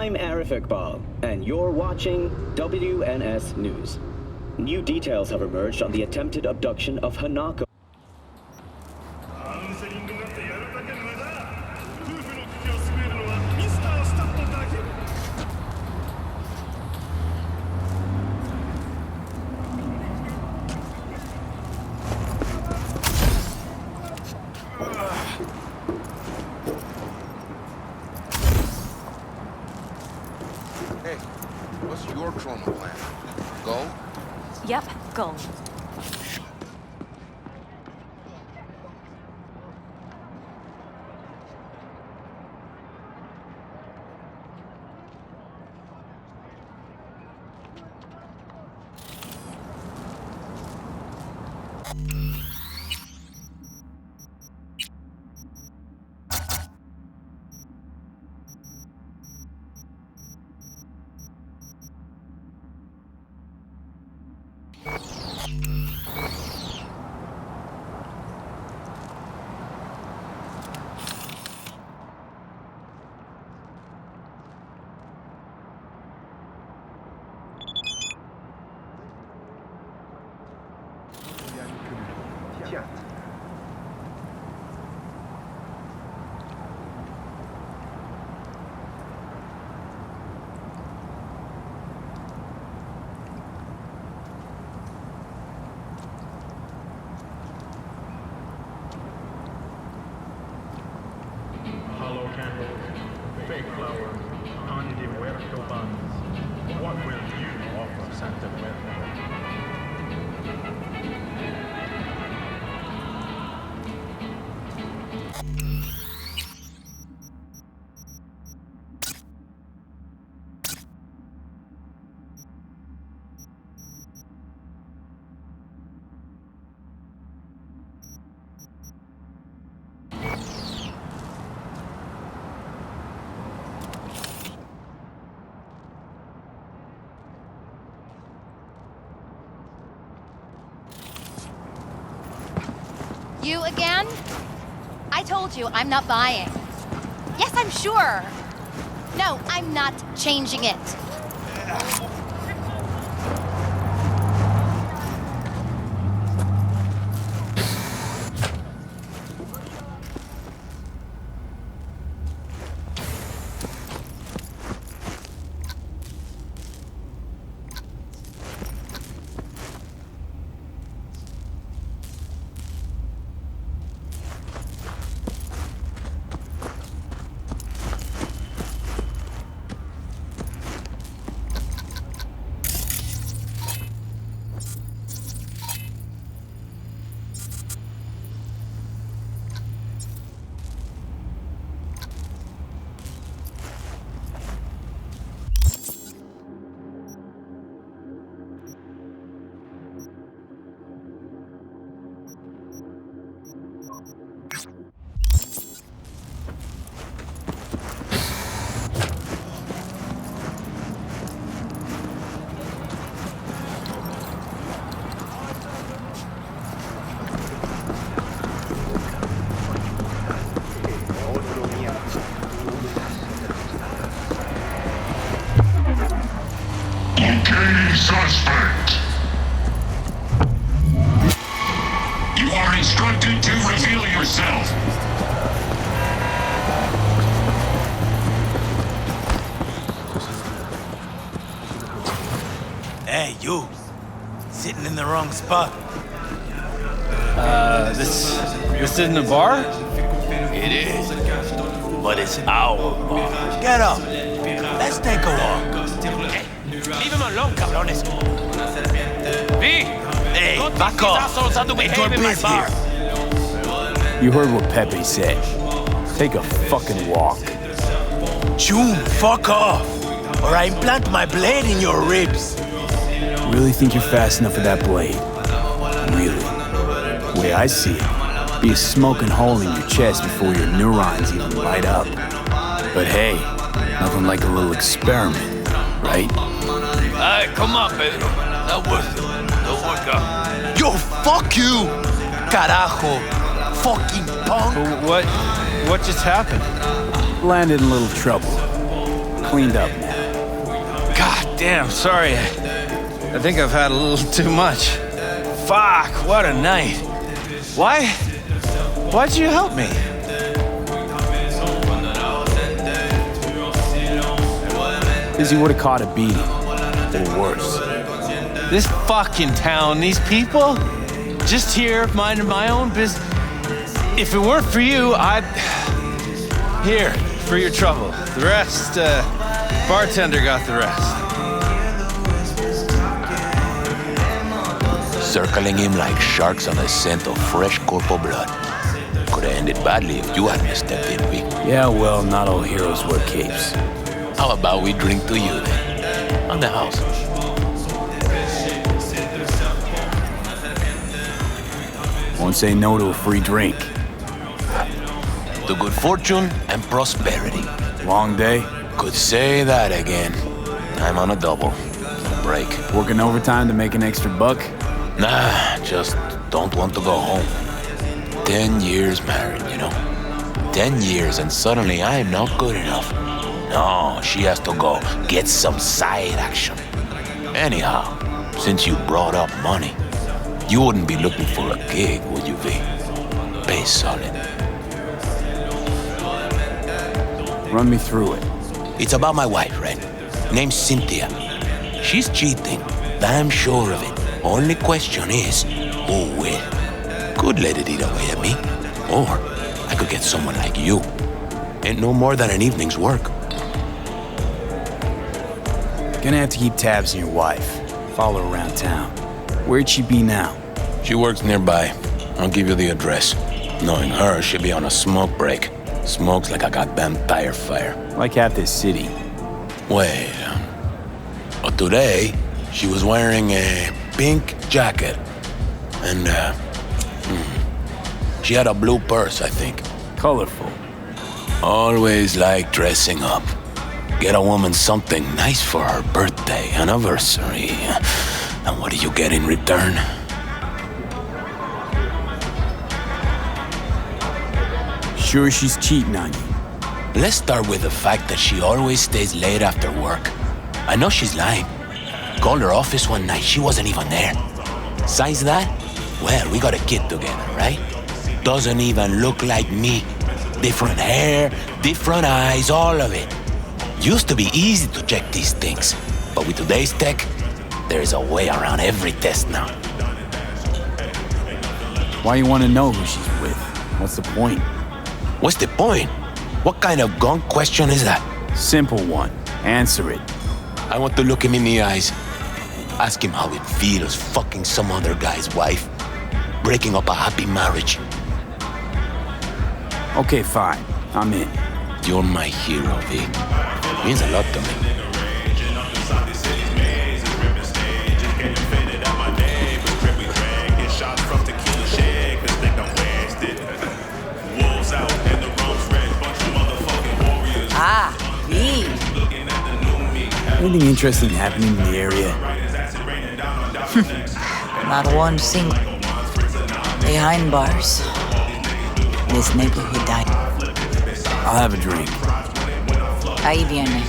I'm Arif Iqbal, and you're watching WNS News. New details have emerged on the attempted abduction of Hanako. Hey, what's your trauma plan? Go? Yep, go. Hollow candles, fake flowers, honey muerto buns. What will you offer Santa Muerto? You again? I told you I'm not buying. Yes, I'm sure. No, I'm not changing it. Suspect. You are instructed to reveal yourself. Hey, you. Sitting in the wrong spot. This isn't a bar? It is. But it's our bar. Get up. Let's take a walk. Hey, leave him alone, cabrones. V! Hey, back off. You're busy here. You heard what Pepe said. Take a fucking walk. June, fuck off. Or I implant my blade in your ribs. Really think you're fast enough for that blade? Really? The way I see it, be a smoking hole in your chest before your neurons even light up. But hey, nothing like a little experiment, right? Hey, come on, Pedro. That was it. Don't work out. Yo, fuck you! Carajo. Fucking punk. But what just happened? Landed in a little trouble. cleaned up now. God damn, sorry. I think I've had a little too much. Fuck, what a night. Why'd you help me? Because you would have caught a beating. Or worse. This fucking town, these people, just here, minding my own business. If it weren't for you, Here, for your trouble. The rest, bartender got the rest. Circling him like sharks on the scent of fresh corporal blood. Could have ended badly if you hadn't stepped in, V. Yeah, well, not all heroes wear capes. How about we drink to you, then? On the house. Won't say no to a free drink. To good fortune and prosperity. Long day? Could say that again. I'm on a double. No break. Working overtime to make an extra buck? Nah, just don't want to go home. 10 years married, you know? 10 years and suddenly I'm not good enough. No, she has to go get some side action. Anyhow, since you brought up money, you wouldn't be looking for a gig, would you, V? Pay solid. Run me through it. It's about my wife, right? Name's Cynthia. She's cheating. Damn sure of it. Only question is, who will? Could let it eat away at me. Or I could get someone like you. Ain't no more than an evening's work. Gonna have to keep tabs on your wife. Follow her around town. Where'd she be now? She works nearby. I'll give you the address. Knowing her, she'll be on a smoke break. Smokes like a goddamn tire fire. Like half this city. Wait. But today, she was wearing a pink jacket. And, she had a blue purse, I think. Colorful. Always like dressing up. Get a woman something nice for her birthday, anniversary. And what do you get in return? Sure she's cheating on you? Let's start with the fact that she always stays late after work. I know she's lying. Called her office one night, she wasn't even there. Besides that, well, we got a kid together, right? Doesn't even look like me. Different hair, different eyes, all of it. Used to be easy to check these things, but with today's tech, there's a way around every test now. Why you want to know who she's with? What's the point? What's the point? What kind of gunk question is that? Simple one. Answer it. I want to look him in the eyes. Ask him how it feels fucking some other guy's wife. Breaking up a happy marriage. Okay, fine. I'm in. You're my hero, V. Means a lot to me. Ah, me. Anything interesting happening in the area? Not one single. Behind bars. This neighborhood died. I'll have a drink. Ahí viene.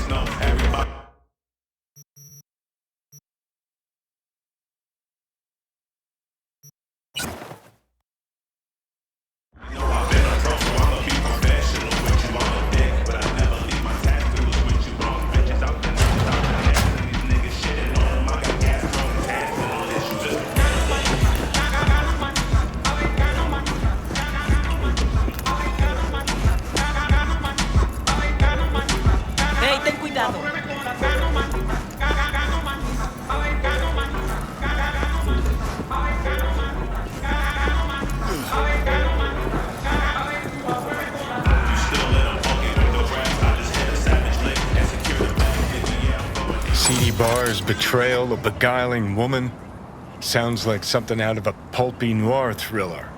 Seedy bars, betrayal, a beguiling woman. Sounds like something out of a pulpy noir thriller.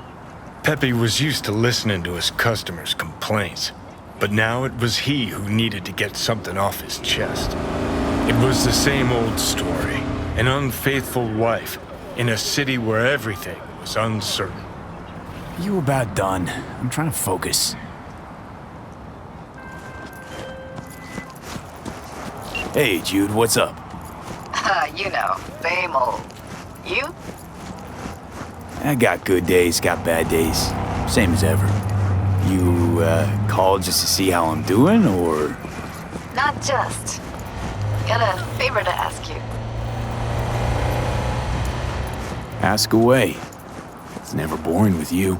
Pepe was used to listening to his customers' complaints, but now it was he who needed to get something off his chest. It was the same old story, an unfaithful wife in a city where everything was uncertain. You about done. I'm trying to focus. Hey, Jude, what's up? You know, same old. You? I got good days, got bad days. Same as ever. You, called just to see how I'm doing, or? Not just. Got a favor to ask you. Ask away. It's never boring with you.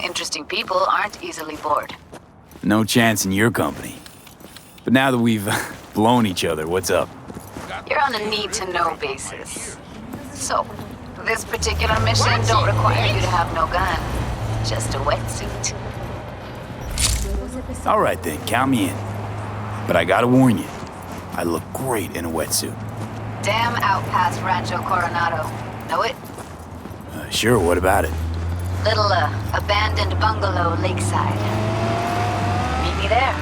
Interesting people aren't easily bored. No chance in your company. But now that we've blown each other, what's up? You're on a need-to-know basis. So, this particular mission don't require you to have no gun. Just a wetsuit. All right then, count me in. But I gotta warn you, I look great in a wetsuit. Damn out past Rancho Coronado. Know it? Sure, what about it? Little, abandoned bungalow lakeside. Meet me there.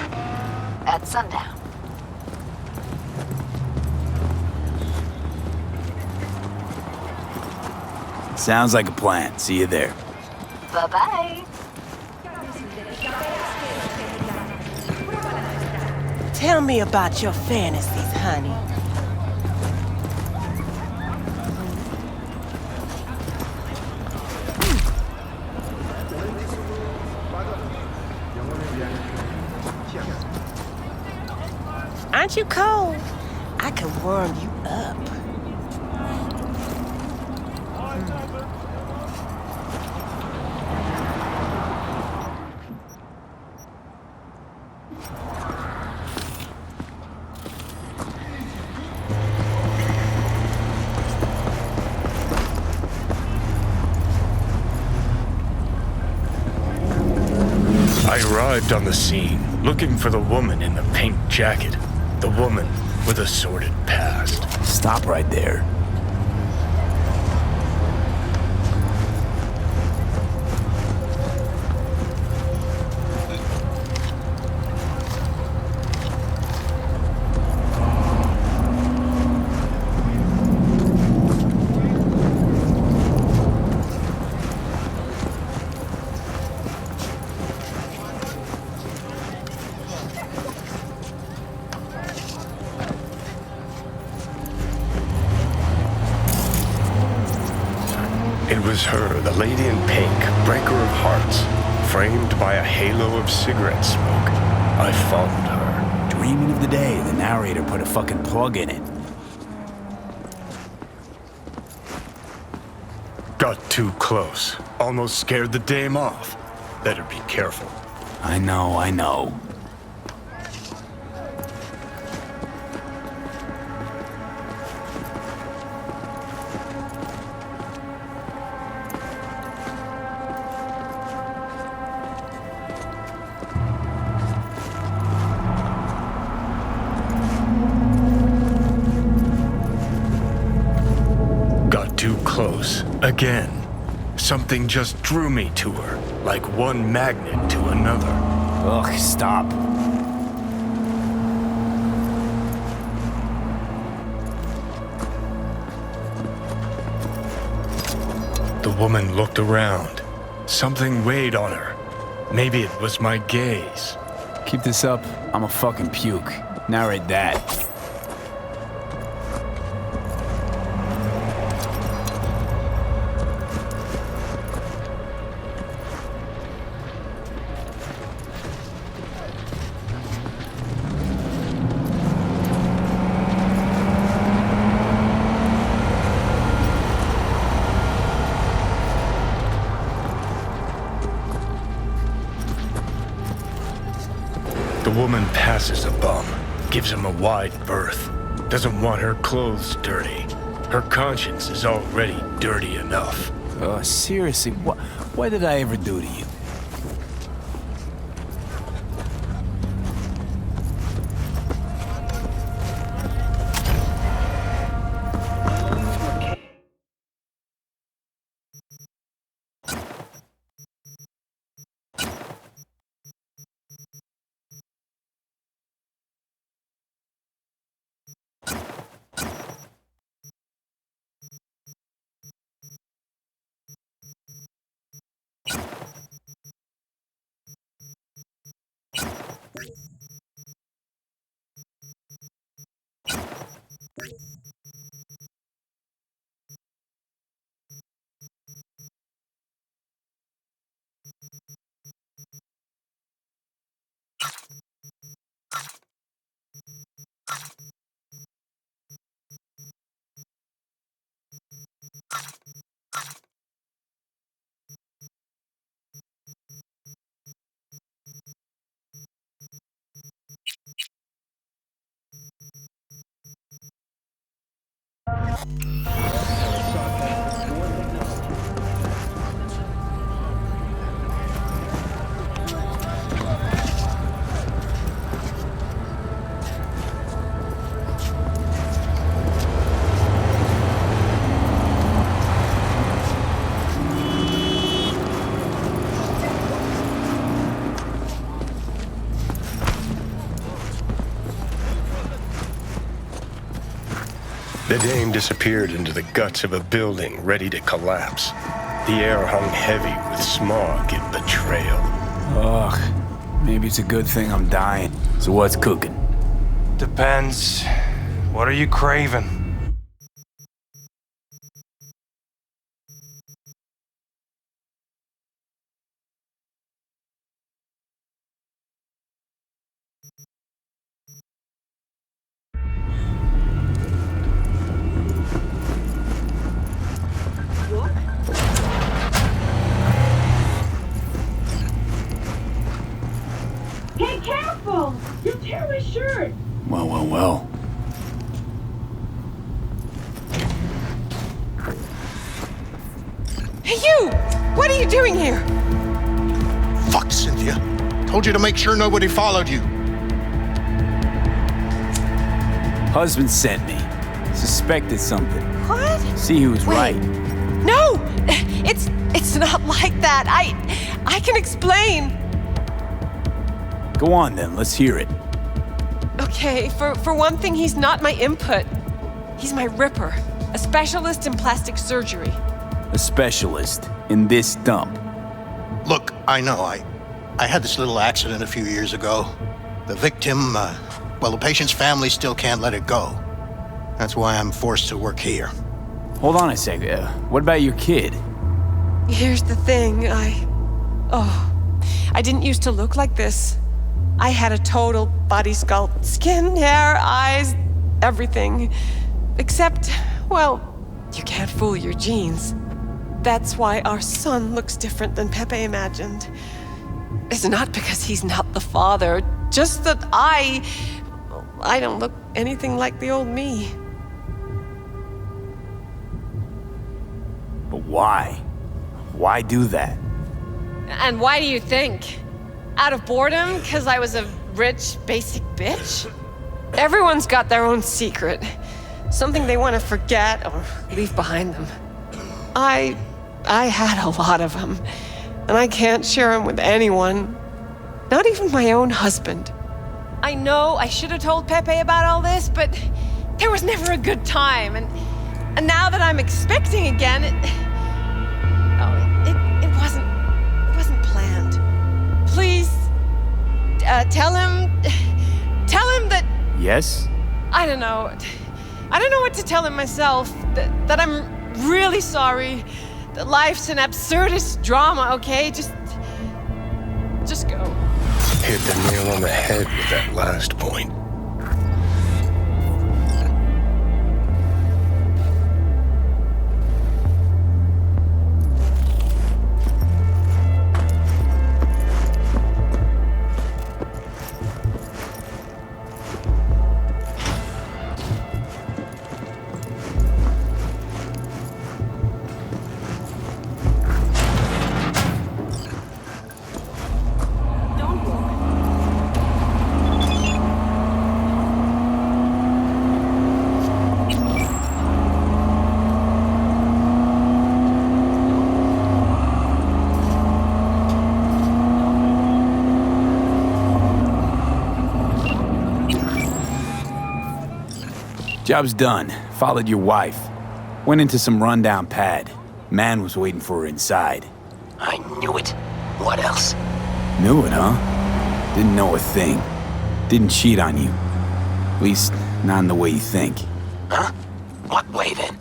At sundown. Sounds like a plan. See you there. Bye-bye. Tell me about your fantasies, honey. Aren't you cold? I can warm you up. I arrived on the scene, looking for the woman in the pink jacket. The woman with a sordid past. Stop right there. It was her, the lady in pink, breaker of hearts, framed by a halo of cigarette smoke. I followed her. Dreaming of the day the narrator put a fucking plug in it. Got too close. Almost scared the dame off. Better be careful. I know. Got too close. Again. Something just drew me to her, like one magnet to another. Ugh, stop. The woman looked around. Something weighed on her. Maybe it was my gaze. Keep this up, I'm a fucking puke. Narrate that. The woman passes a bum, gives him a wide berth, doesn't want her clothes dirty. Her conscience is already dirty enough. Seriously, what did I ever do to you? The dame disappeared into the guts of a building ready to collapse. The air hung heavy with smog and betrayal. Ugh, maybe it's a good thing I'm dying. So what's cooking? Depends. What are you craving? Hey, careful! You'll tear my shirt! Well. Hey, you! What are you doing here? Fuck, Cynthia. Told you to make sure nobody followed you. Husband sent me. Suspected something. What? See who was right. No! It's not like that. I can explain. Go on then, let's hear it. Okay, for one thing, he's not my input. He's my ripper. A specialist in plastic surgery. A specialist in this dump. Look, I know, I had this little accident a few years ago. The victim, well, the patient's family still can't let it go. That's why I'm forced to work here. Hold on a sec. What about your kid? Here's the thing, I didn't used to look like this. I had a total body sculpt. Skin, hair, eyes, everything. Except, well, you can't fool your genes. That's why our son looks different than Pepe imagined. It's not because he's not the father, just that I don't look anything like the old me. But why? Why do that? And why do you think? Out of boredom? Because I was a rich, basic bitch? Everyone's got their own secret. Something they want to forget or leave behind them. I had a lot of them. And I can't share them with anyone. Not even my own husband. I know I should have told Pepe about all this, but there was never a good time. And now that I'm expecting again, it wasn't planned. Please, tell him that... Yes? I don't know what to tell him myself. That I'm really sorry. That life's an absurdist drama, okay? Just go. Hit the nail on the head with that last point. Job's done. Followed your wife. Went into some rundown pad. Man was waiting for her inside. I knew it. What else? Knew it, huh? Didn't know a thing. Didn't cheat on you. At least, not in the way you think. Huh? What way then?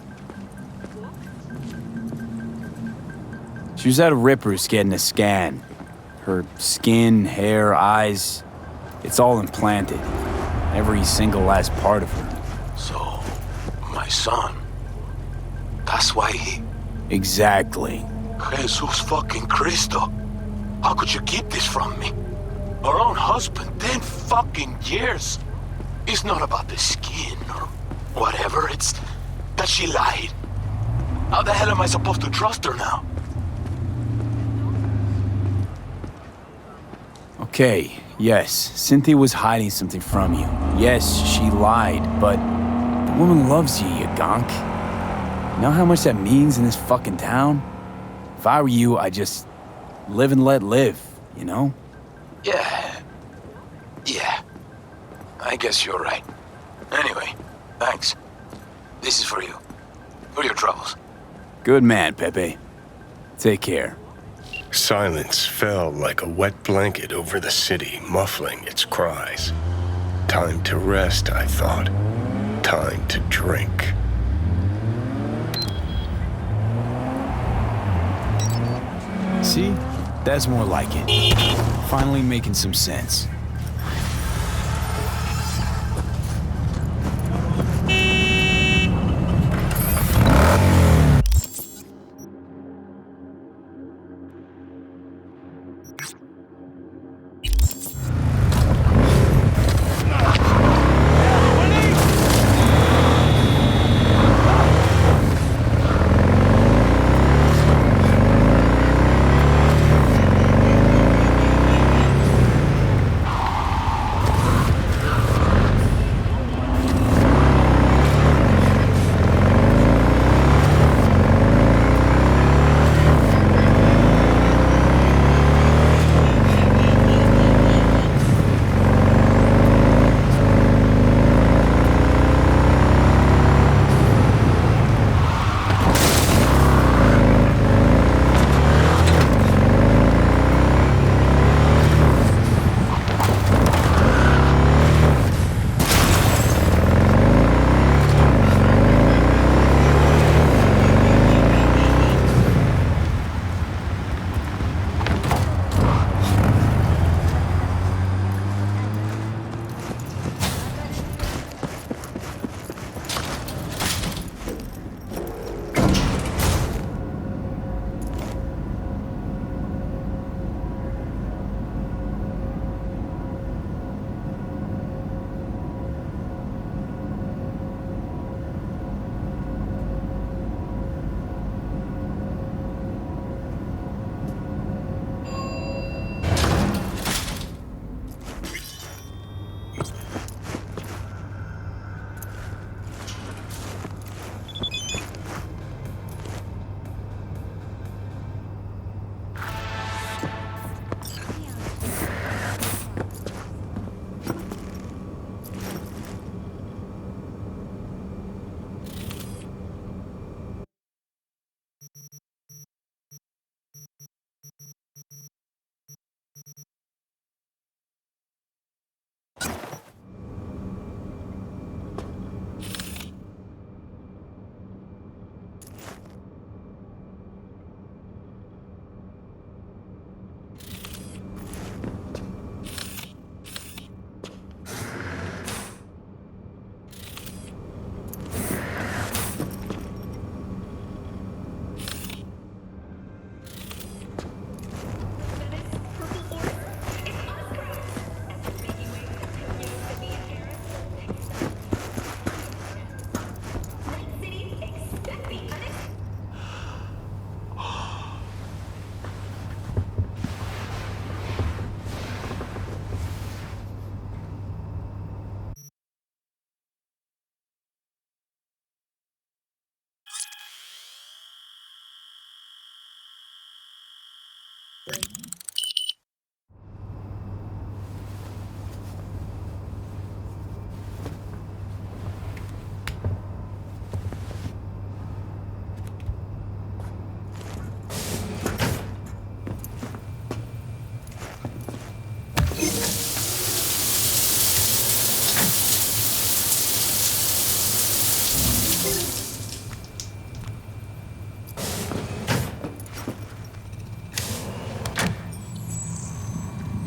She was at a Ripper's getting a scan. Her skin, hair, eyes, it's all implanted. Every single last part of her. So, my son. That's why he... Exactly. Jesus fucking Cristo. How could you keep this from me? Our own husband, 10 fucking years. It's not about the skin or whatever, it's that she lied. How the hell am I supposed to trust her now? Okay, yes, Cynthia was hiding something from you. Yes, she lied, but the woman loves you, you gonk. You know how much that means in this fucking town? If I were you, I'd just live and let live, you know? Yeah. I guess you're right. Anyway, thanks. This is for you. For your troubles. Good man, Pepe. Take care. Silence fell like a wet blanket over the city, muffling its cries. Time to rest, I thought. Time to drink. See? That's more like it. Finally making some sense.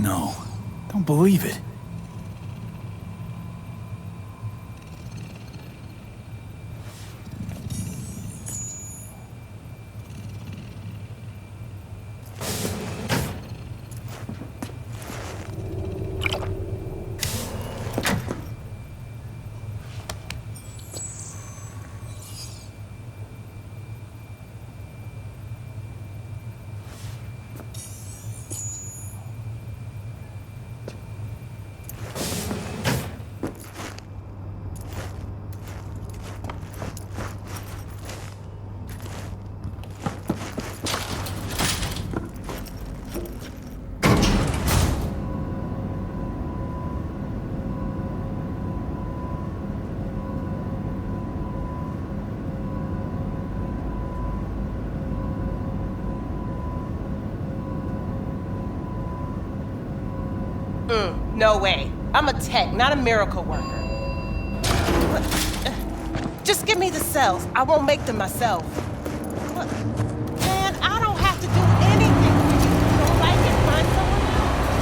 No, don't believe it. No way. I'm a tech, not a miracle worker. Just give me the cells. I won't make them myself. Look, man, I don't have to do anything for you. You don't like it? Find someone else.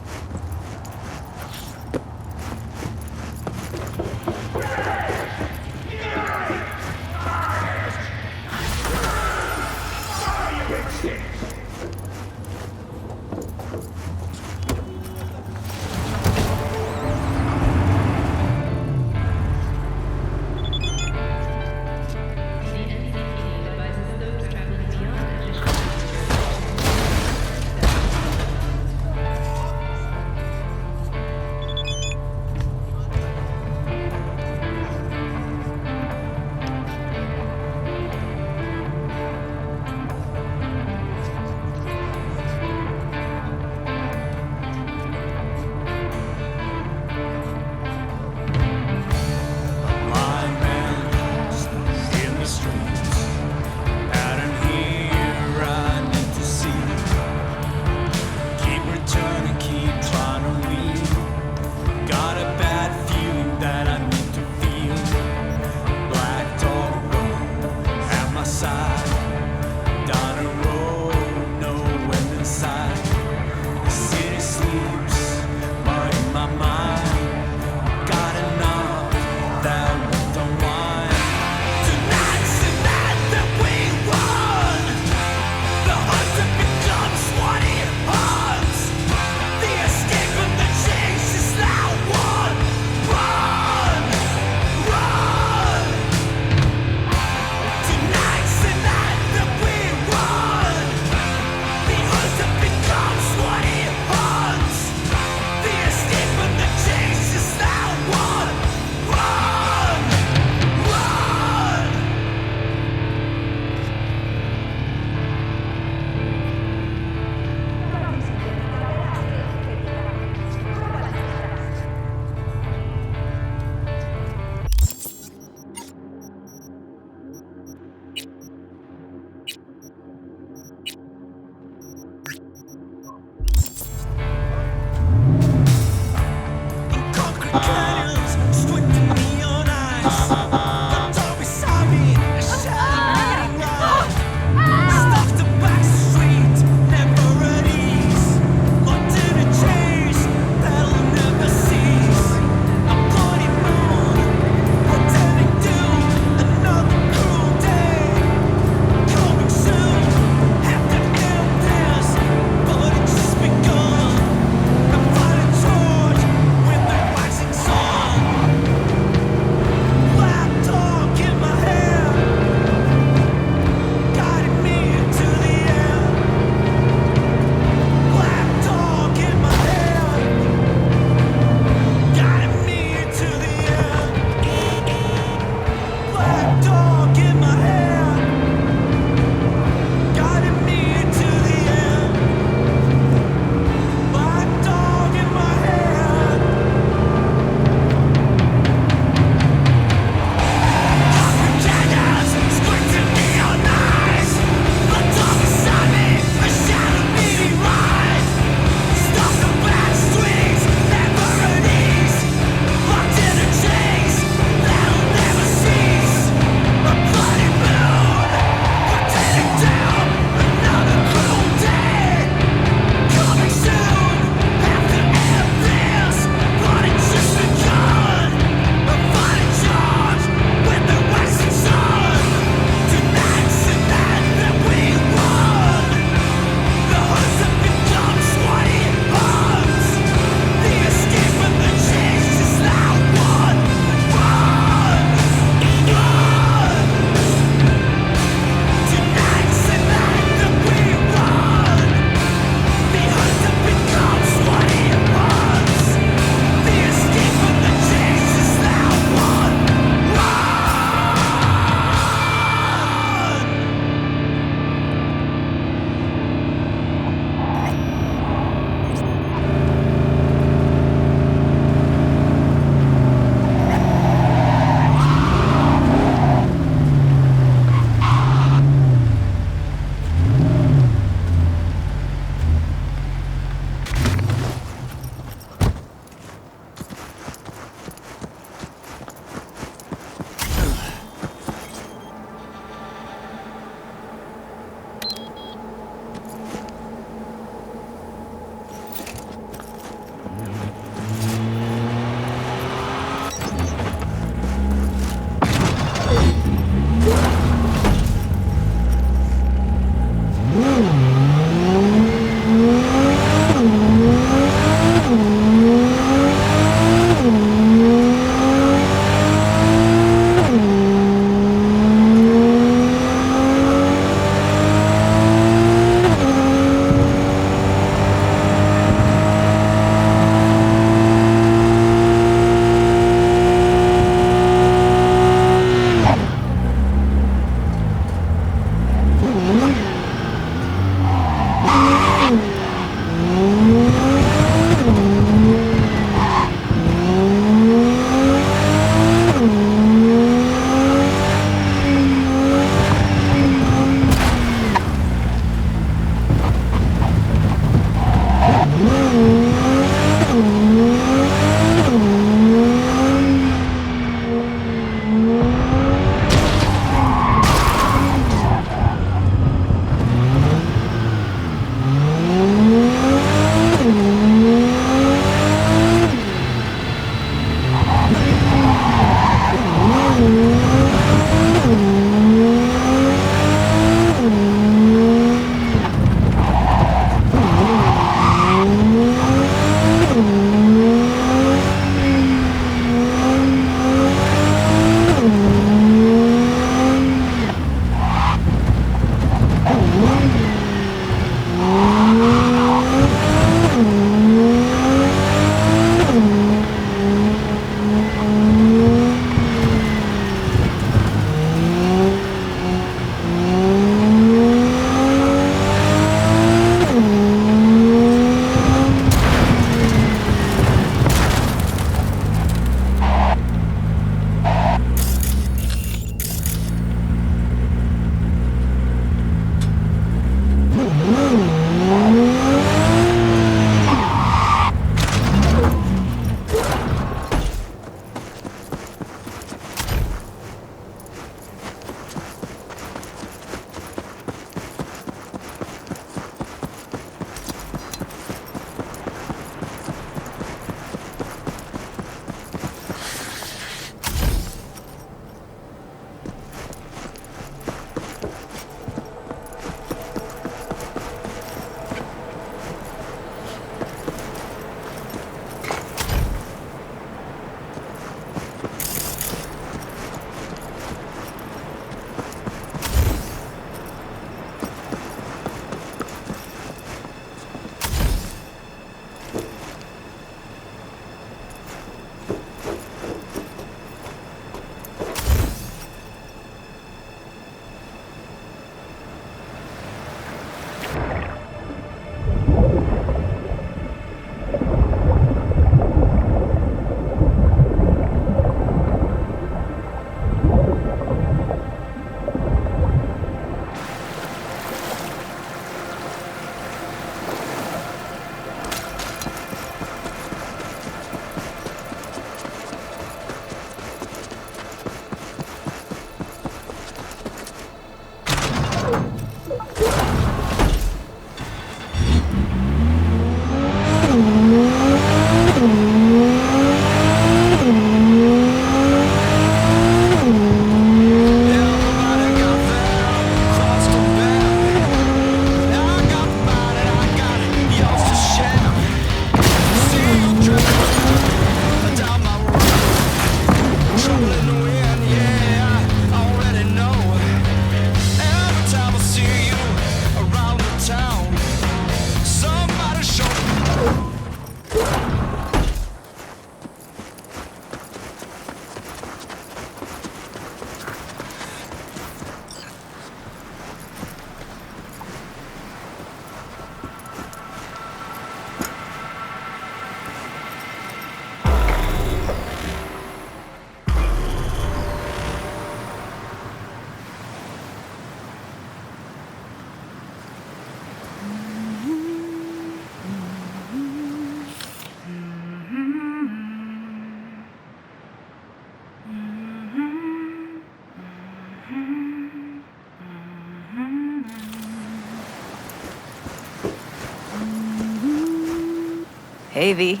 Hey, V.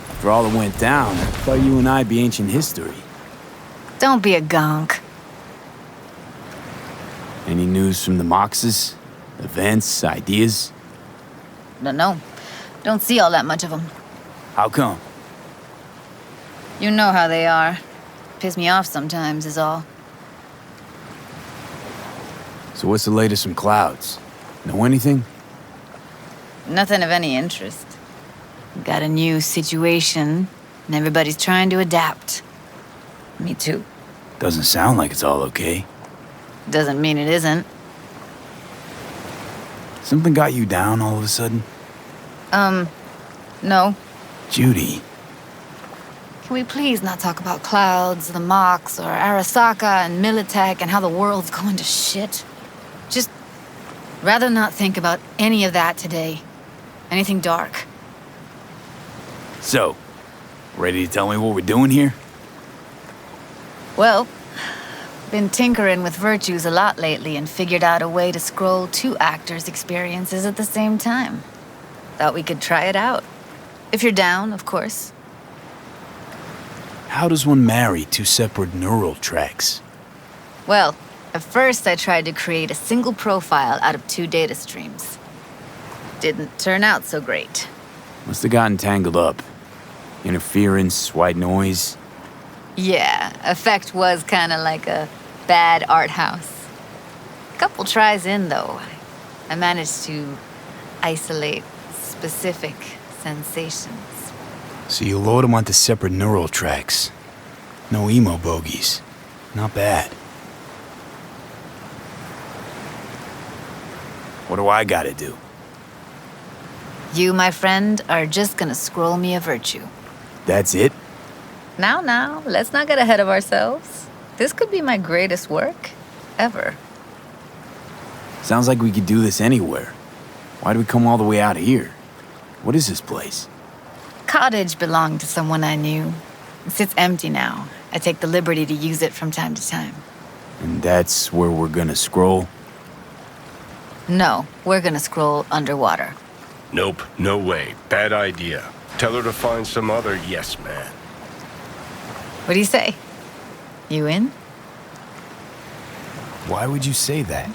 After all that went down, I thought you and I'd be ancient history. Don't be a gonk. Any news from the Moxes? Events, ideas? No. Don't see all that much of them. How come? You know how they are. Piss me off sometimes is all. So what's the latest from Clouds? Know anything? Nothing of any interest. Got a new situation, and everybody's trying to adapt. Me too. Doesn't sound like it's all okay. Doesn't mean it isn't. Something got you down all of a sudden? No. Judy. Can we please not talk about Clouds, the Mox, or Arasaka and Militech and how the world's going to shit? Just rather not think about any of that today. Anything dark. So, ready to tell me what we're doing here? Well, been tinkering with virtues a lot lately and figured out a way to scroll 2 actors' experiences at the same time. Thought we could try it out. If you're down, of course. How does one marry 2 separate neural tracks? Well, at first I tried to create a single profile out of 2 data streams. Didn't turn out so great. Must have gotten tangled up. Interference, white noise. Yeah, effect was kind of like a bad art house. Couple tries in, though, I managed to isolate specific sensations. So you load them onto separate neural tracks. No emo bogies. Not bad. What do I gotta do? You, my friend, are just gonna scroll me a virtue. That's it? Now, let's not get ahead of ourselves. This could be my greatest work ever. Sounds like we could do this anywhere. Why'd we come all the way out here? What is this place? Cottage belonged to someone I knew. It sits empty now. I take the liberty to use it from time to time. And that's where we're gonna scroll? No, we're gonna scroll underwater. Nope, no way. Bad idea. Tell her to find some other yes man. What do you say? You in? Why would you say that?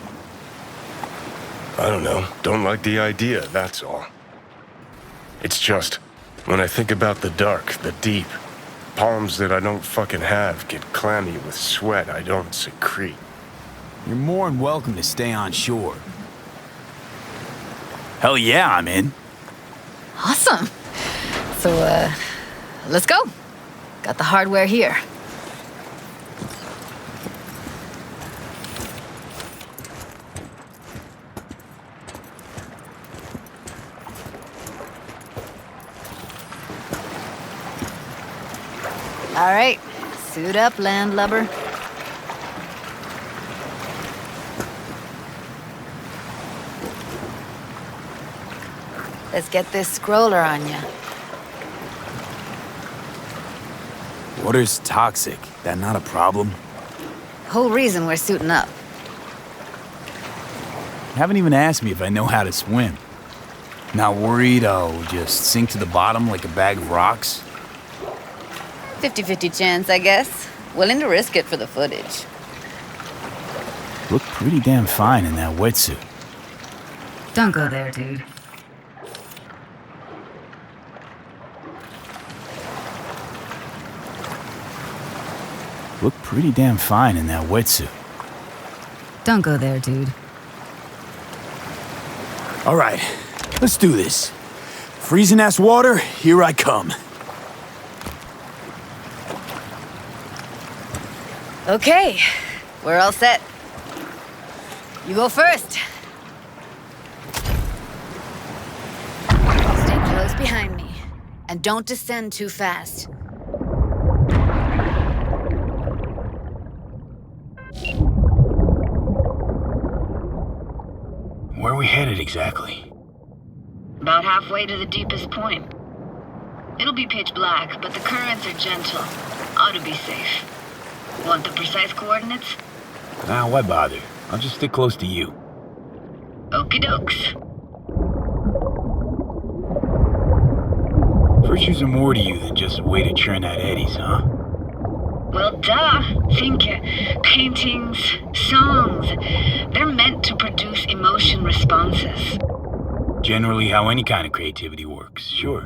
I don't know. Don't like the idea, that's all. It's just, when I think about the dark, the deep, palms that I don't fucking have get clammy with sweat I don't secrete. You're more than welcome to stay on shore. Hell yeah, I'm in. Awesome. So, let's go. Got the hardware here. All right, suit up, landlubber. Let's get this scroller on ya. Water's toxic. That not a problem? Whole reason we're suiting up. You haven't even asked me if I know how to swim. Not worried I'll just sink to the bottom like a bag of rocks? 50-50 chance, I guess. Willing to risk it for the footage. Look pretty damn fine in that wetsuit. Don't go there, dude. Look pretty damn fine in that wetsuit. Don't go there, dude. All right, let's do this. Freezing ass water, here I come. Okay, we're all set. You go first. Stay close behind me, and don't descend too fast. Where are we headed exactly? About halfway to the deepest point. It'll be pitch black, but the currents are gentle. Ought to be safe. Want the precise coordinates? Nah, why bother? I'll just stick close to you. Okie dokes. Virtues are more to you than just a way to churn out eddies, huh? Well, duh. Think paintings, songs. They're meant to produce emotion responses. Generally how any kind of creativity works, sure.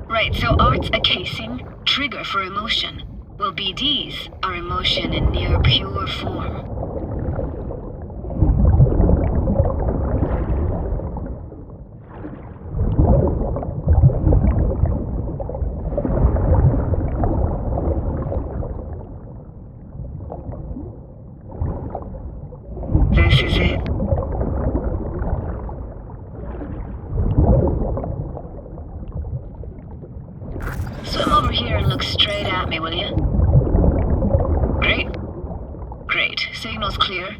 Right, so art's a casing, trigger for emotion. Well, BDs are emotion in near pure form. This is it. Swim over here and look straight at me, will you? Great. Great. Signal's clear.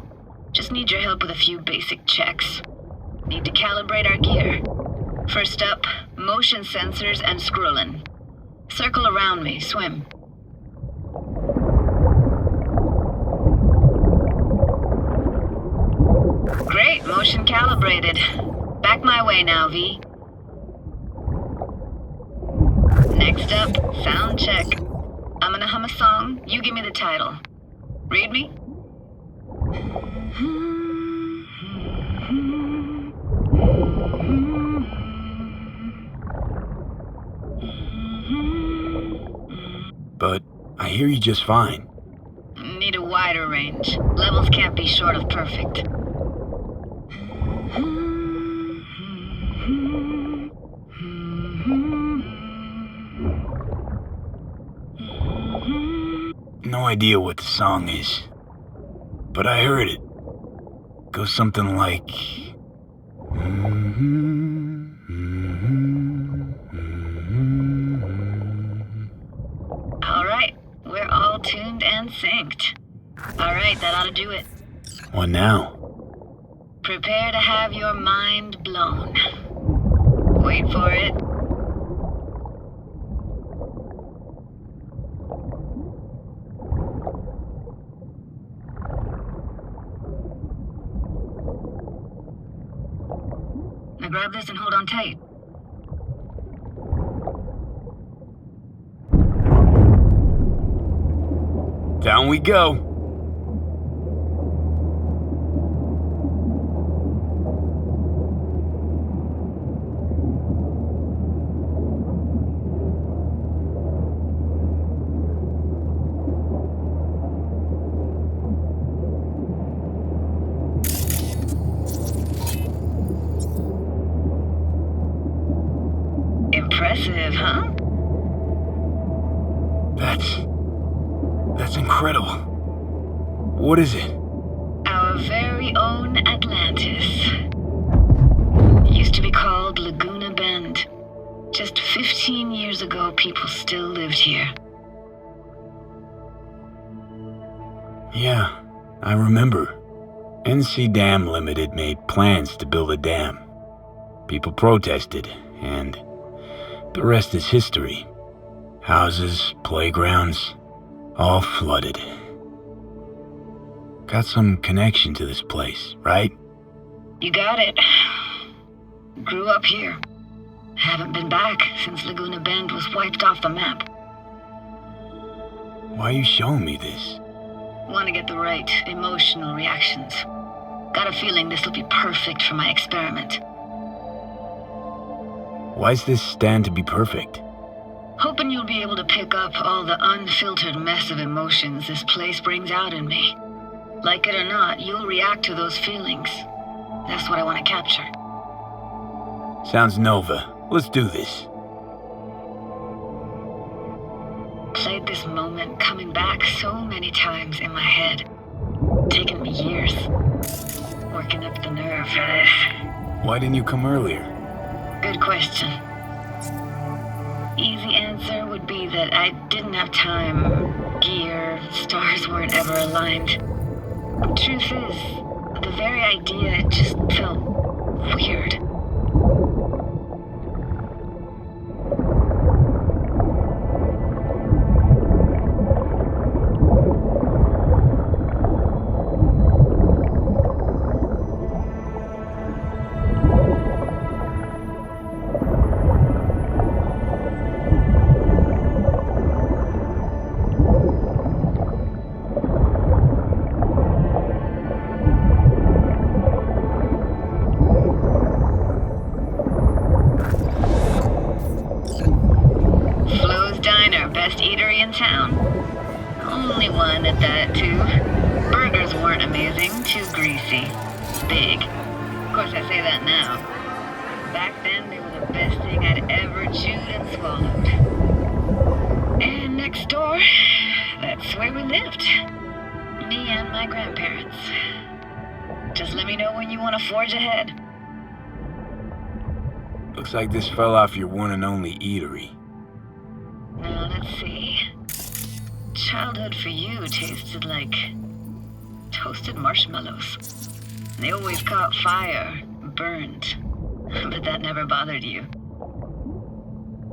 Just need your help with a few basic checks. Need to calibrate our gear. First up, motion sensors and scrolling. Circle around me, swim. Great, motion calibrated. Back my way now, V. Next up, sound check. I'm gonna hum a song, you give me the title. Read me? But I hear you just fine. Need a wider range. Levels can't be short of perfect. No idea what the song is, but I heard it. Goes something like... All right, we're all tuned and synced. All right, that ought to do it. What now? Prepare to have your mind blown. Wait for it. Now grab this and hold on tight. Down we go. Impressive, huh? That's incredible. What is it? Our very own Atlantis. Used to be called Laguna Bend. Just 15 years ago, people still lived here. Yeah, I remember. NC Dam Limited made plans to build a dam. People protested, and the rest is history. Houses, playgrounds, all flooded. Got some connection to this place, right? You got it. Grew up here. Haven't been back since Laguna Bend was wiped off the map. Why are you showing me this? Want to get the right emotional reactions. Got a feeling this will be perfect for my experiment. Why's this stand to be perfect? Hoping you'll be able to pick up all the unfiltered mess of emotions this place brings out in me. Like it or not, you'll react to those feelings. That's what I want to capture. Sounds Nova. Let's do this. Played this moment coming back so many times in my head. Taken me years. Working up the nerve for this. Why didn't you come earlier? Good question. Easy answer would be that I didn't have time. Gear, stars weren't ever aligned. Truth is, the very idea just felt weird. fun at that, too. Burgers weren't amazing, too greasy. Big. Of course, I say that now. Back then, they were the best thing I'd ever chewed and swallowed. And next door, that's where we lived. Me and my grandparents. Just let me know when you want to forge ahead. Looks like this fell off your one and only eatery. Now, let's see. Childhood for you tasted like toasted marshmallows. They always caught fire, burned. But that never bothered you.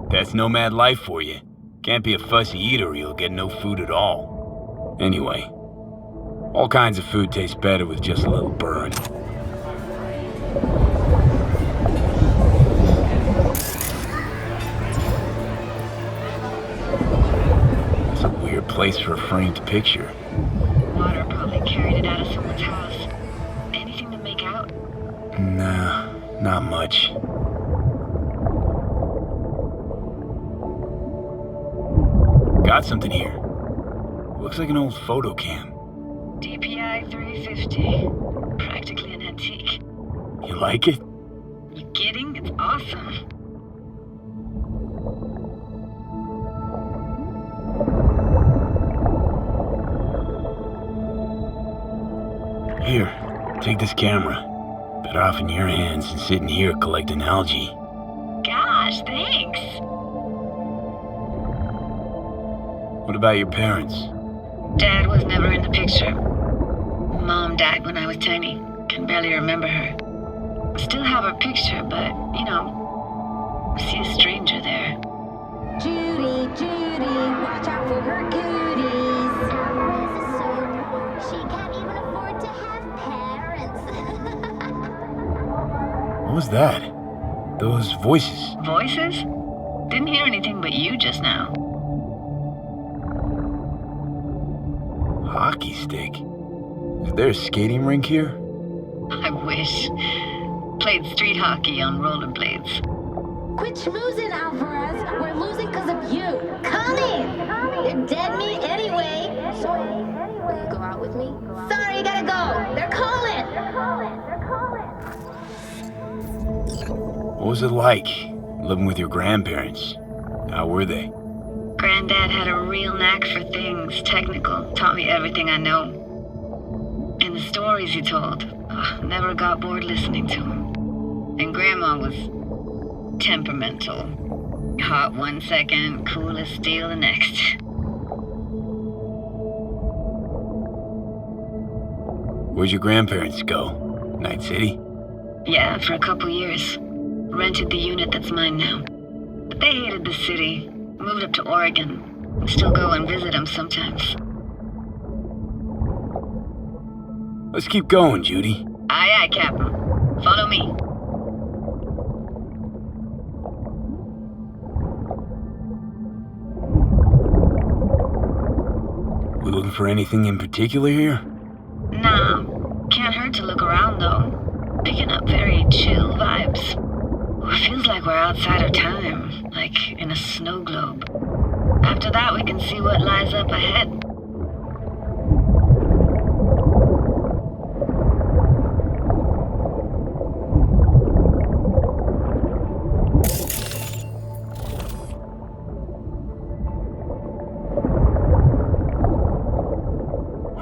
That's nomad life for you. Can't be a fussy eater or you'll get no food at all. Anyway, all kinds of food taste better with just a little burn. It's a weird place for a framed picture. Water probably carried it out of someone's house. Anything to make out? Nah, not much. Got something here. Looks like an old photo cam. DPI 350. Practically an antique. You like it? You kidding? It's awesome. Here, take this camera. Better off in your hands than sitting here collecting algae. Gosh, thanks. What about your parents? Dad was never in the picture. Mom died when I was tiny. Can barely remember her. Still have her picture, but, you know, see a stranger there. Judy, watch out for her cooties. She can't even afford to have parents. What was that? Those voices. Voices? Didn't hear anything but you just now. Hockey stick? Is there a skating rink here? I wish. Played street hockey on rollerblades. Quit schmoozing, Alvarez. We're losing because of you. Come in. They're dead meat anyway. Sorry. Will you go out with me? Sorry, you gotta go. They're calling. What was it like, living with your grandparents? How were they? Granddad had a real knack for things technical. Taught me everything I know. And the stories he told, never got bored listening to him. And Grandma was temperamental. Hot one second, cool as steel the next. Where'd your grandparents go? Night City? Yeah, for a couple years. Rented the unit that's mine now. But they hated the city. Moved up to Oregon. Still go and visit them sometimes. Let's keep going, Judy. Aye, aye, Captain. Follow me. We looking for anything in particular here? Nah. Can't hurt to look around, though. Picking up very chill vibes. It feels like we're outside of time, like in a snow globe. After that, we can see what lies up ahead.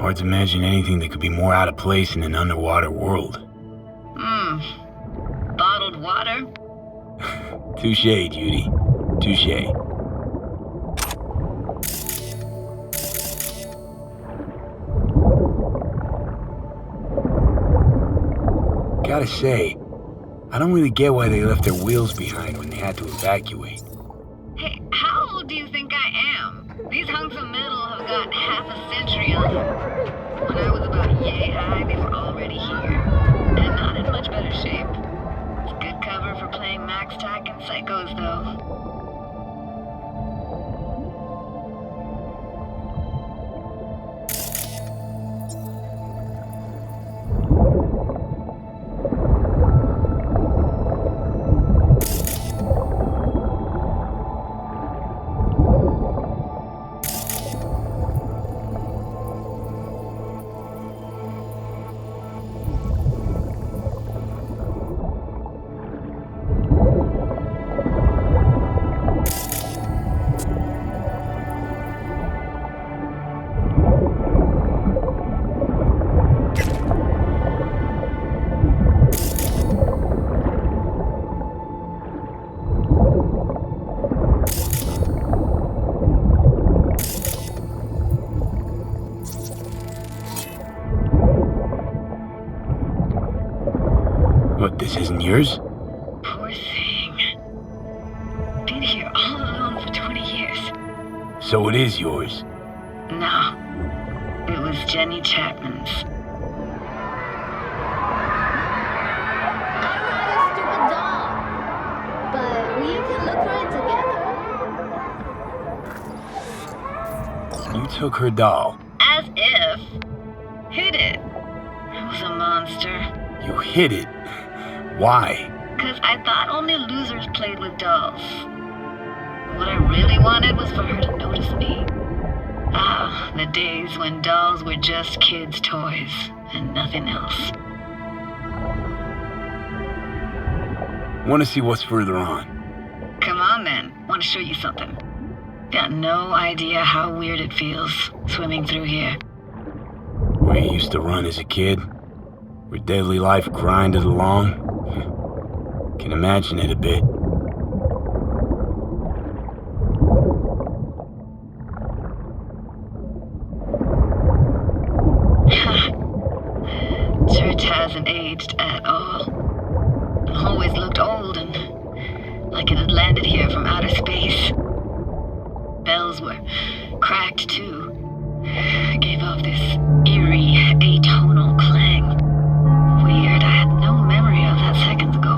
Hard to imagine anything that could be more out of place in an underwater world. Bottled water? Touché, Judy. Touché. Gotta say, I don't really get why they left their wheels behind when they had to evacuate. Hey, how old do you think I am? These hunks of metal have got half a century on them. When I was about yay high, they were already here. And not in much better shape. It's good cover for playing Max Tack and Psychos, though. And yours? Poor thing. Been here all alone for 20 years. So it is yours. No. It was Jenny Chapman's. You took her doll. As if. Hid it. I was a monster. You hid it. Why? 'Cause I thought only losers played with dolls. What I really wanted was for her to notice me. Ah, the days when dolls were just kids' toys and nothing else. Want to see what's further on? Come on then. Want to show you something. Got no idea how weird it feels swimming through here. Where you used to run as a kid? Where daily life grinded along? Can imagine it a bit. Church hasn't aged at all. Always looked old and like it had landed here from outer space. Bells were cracked too. Gave off this eerie, atonal clang. Weird, I had no memory of that seconds ago.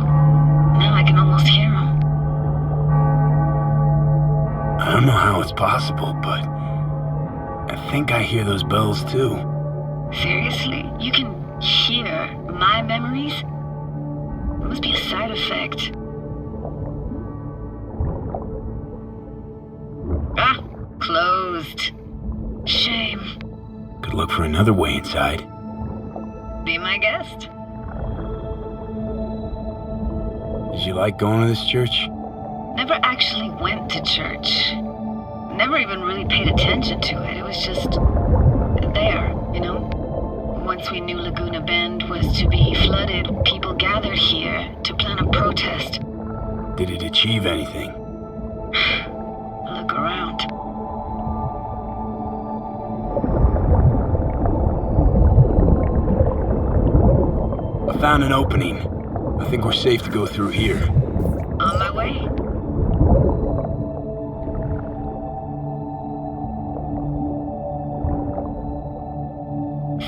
Now I can almost hear them. I don't know how it's possible, but I think I hear those bells too. Seriously? You can hear my memories? It must be a side effect. Ah, closed. Shame. Could look for another way inside. Be my guest. Did you like going to this church? Never actually went to church. Never even really paid attention to it. It was just there, you know? Once we knew Laguna Bend was to be flooded, people gathered here to plan a protest. Did it achieve anything? Look around. I found an opening. I think we're safe to go through here. On my way.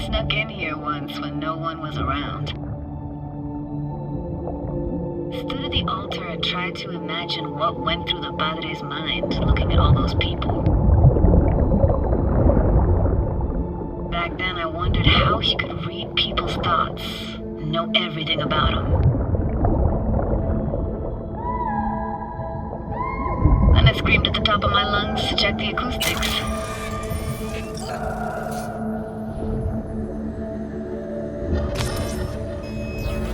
Snuck in here once when no one was around. Stood at the altar and tried to imagine what went through the Padre's mind, looking at all those people. Back then I wondered how he could read people's thoughts, and know everything about them. Then I screamed at the top of my lungs to check the acoustics.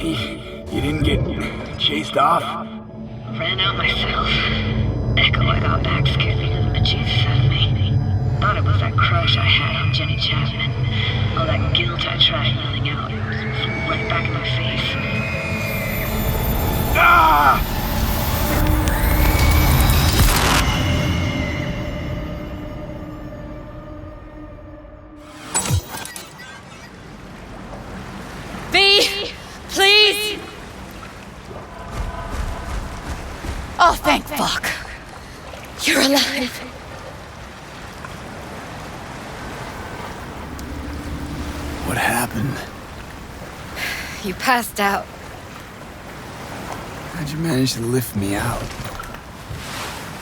You didn't get chased off? Ran out myself. Echo I got back scared the living bejesus out of me. Thought it was that crush I had on Jenny Chapman. All that guilt I tried yelling out. Flew right back in my face. Ah! V! Please! Oh, thank fuck. You're alive. What happened? You passed out. How'd you manage to lift me out?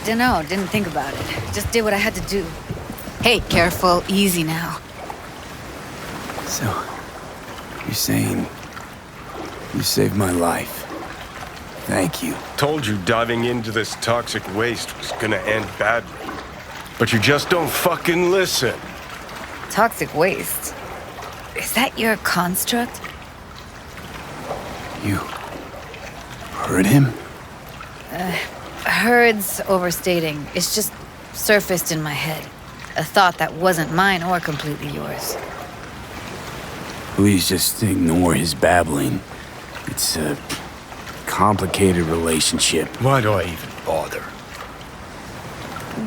Dunno, didn't think about it. Just did what I had to do. Hey, careful, easy now. So, you're saying you saved my life. Thank you. Told you diving into this toxic waste was gonna end badly. But you just don't fucking listen. Toxic waste? Is that your construct? You heard him? Heard's overstating. It's just surfaced in my head. A thought that wasn't mine or completely yours. Please just ignore his babbling. It's a complicated relationship. Why do I even bother?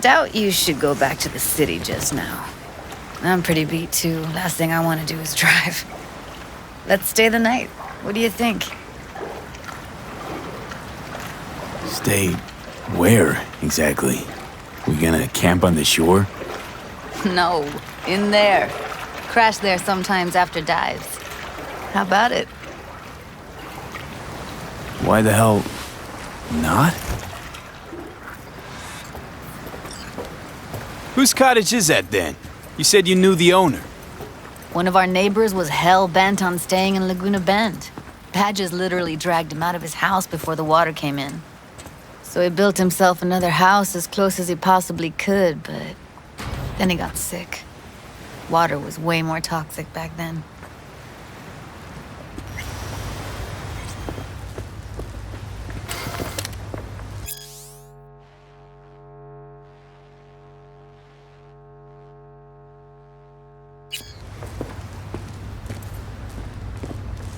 Doubt you should go back to the city just now. I'm pretty beat too. Last thing I want to do is drive. Let's stay the night. What do you think? Stay where, exactly? We gonna camp on the shore? No, in there. Crash there sometimes after dives. How about it? Why the hell not? Whose cottage is that then? You said you knew the owner. One of our neighbors was hell-bent on staying in Laguna Bend. Badges literally dragged him out of his house before the water came in. So he built himself another house as close as he possibly could, but then he got sick. Water was way more toxic back then.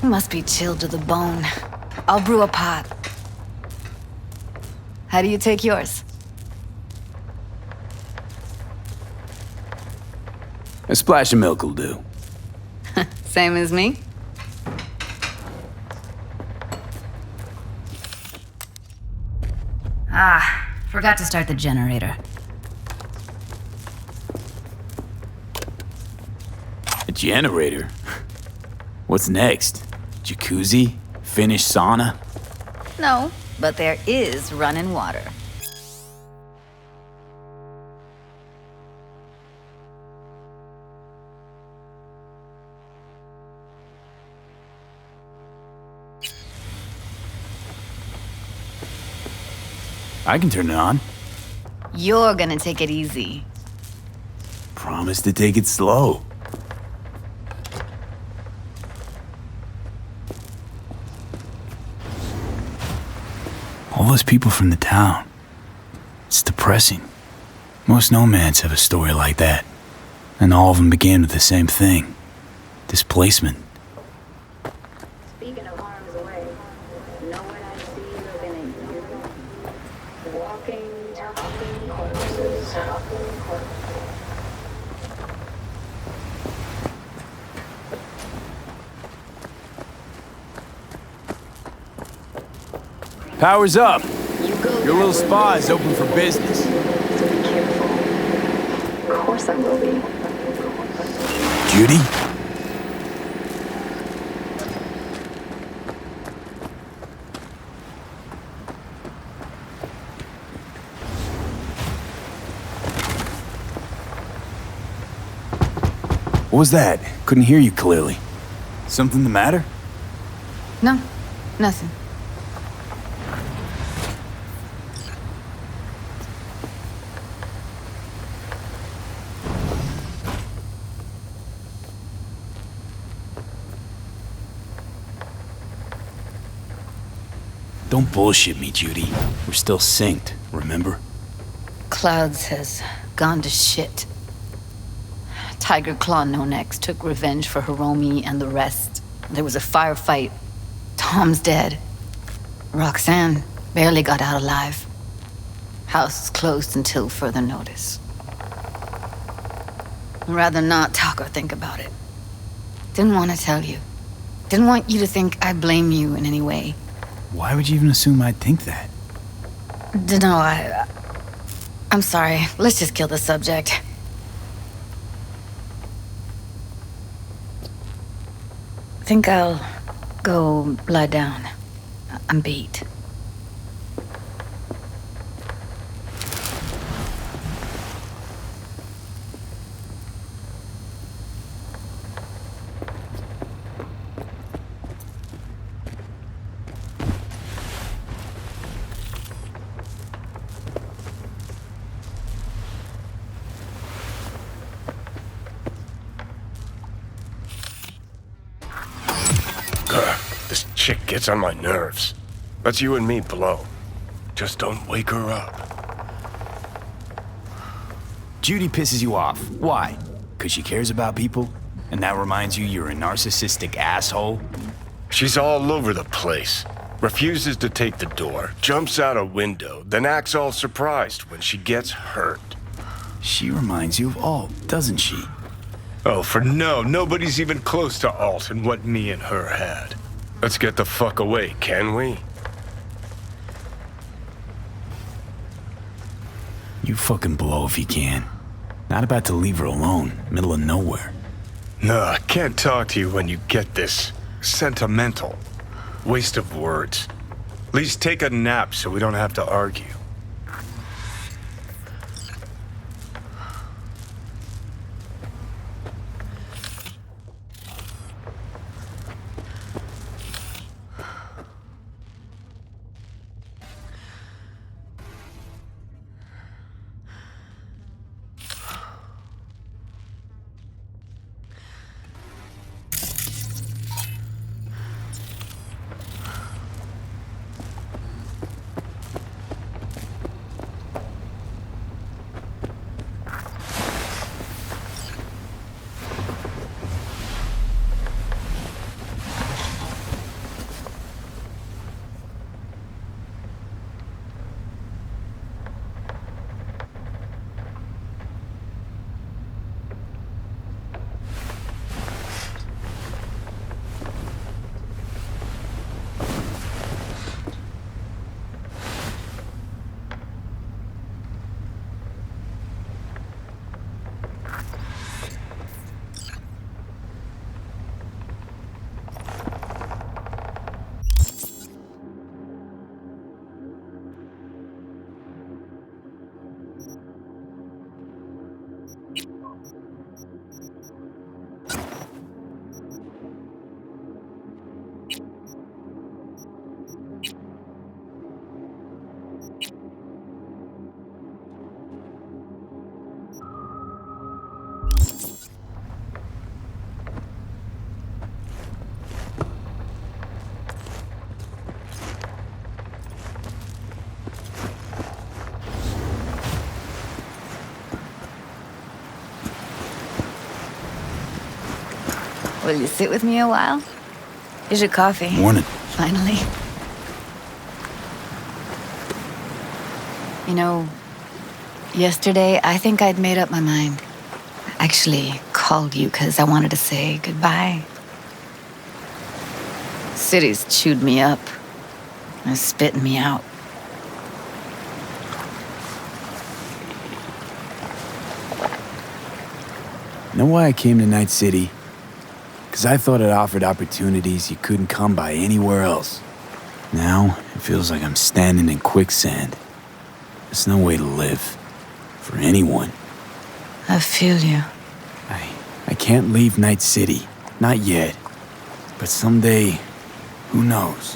You must be chilled to the bone. I'll brew a pot. How do you take yours? A splash of milk will do. Same as me? Ah, forgot to start the generator. A generator? What's next? Jacuzzi? Finnish sauna? No, but there is running water. I can turn it on. You're gonna take it easy. Promise to take it slow. All those people from the town. It's depressing. Most nomads have a story like that. And all of them began with the same thing. Displacement. Speaking of harm's way, know what I see looking at you? Walking, talking corpses. Power's up. Your little spa is open for business. Of course I will be. Judy? What was that? Couldn't hear you clearly. Something the matter? No, nothing. Don't bullshit me, Judy. We're still synced, remember? Clouds has gone to shit. Tiger Claw No Next took revenge for Hiromi and the rest. There was a firefight. Tom's dead. Roxanne barely got out alive. House is closed until further notice. I'd rather not talk or think about it. Didn't want to tell you. Didn't want you to think I blame you in any way. Why would you even assume I'd think that? Dunno, I'm sorry. Let's just kill the subject. I think I'll go lie down. I'm beat. This chick gets on my nerves. Let's you and me blow. Just don't wake her up. Judy pisses you off. Why? Because she cares about people? And that reminds you you're a narcissistic asshole? She's all over the place. Refuses to take the door, jumps out a window, then acts all surprised when she gets hurt. She reminds you of Alt, doesn't she? Oh, nobody's even close to Alt and what me and her had. Let's get the fuck away, can we? You fucking blow if you can. Not about to leave her alone, middle of nowhere. No, I can't talk to you when you get this sentimental. Waste of words. At least take a nap so we don't have to argue. Will you sit with me a while? Here's your coffee. Morning. Finally. You know, yesterday I think I'd made up my mind. I actually called you because I wanted to say goodbye. City's chewed me up. It's spitting me out. Know why I came to Night City? Because I thought it offered opportunities you couldn't come by anywhere else. Now, it feels like I'm standing in quicksand. There's no way to live. For anyone. I feel you. I can't leave Night City. Not yet. But someday, who knows?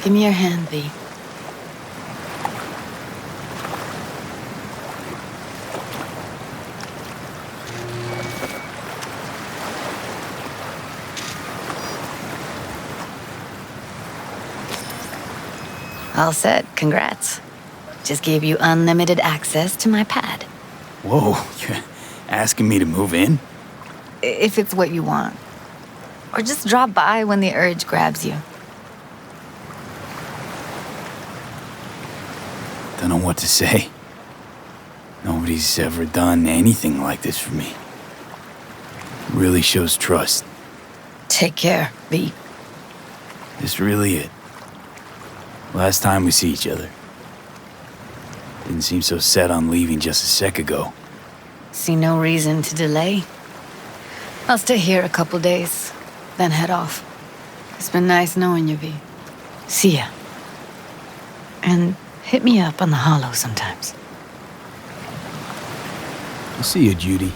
Give me your hand, V. All set. Congrats. Just gave you unlimited access to my pad. Whoa, you're asking me to move in? If it's what you want. Or just drop by when the urge grabs you. Don't know what to say. Nobody's ever done anything like this for me. Really shows trust. Take care, V. This really it. Last time we see each other. Didn't seem so set on leaving just a sec ago. See no reason to delay. I'll stay here a couple days, then head off. It's been nice knowing you, V. See ya. And hit me up on the holo sometimes. I'll see you, Judy.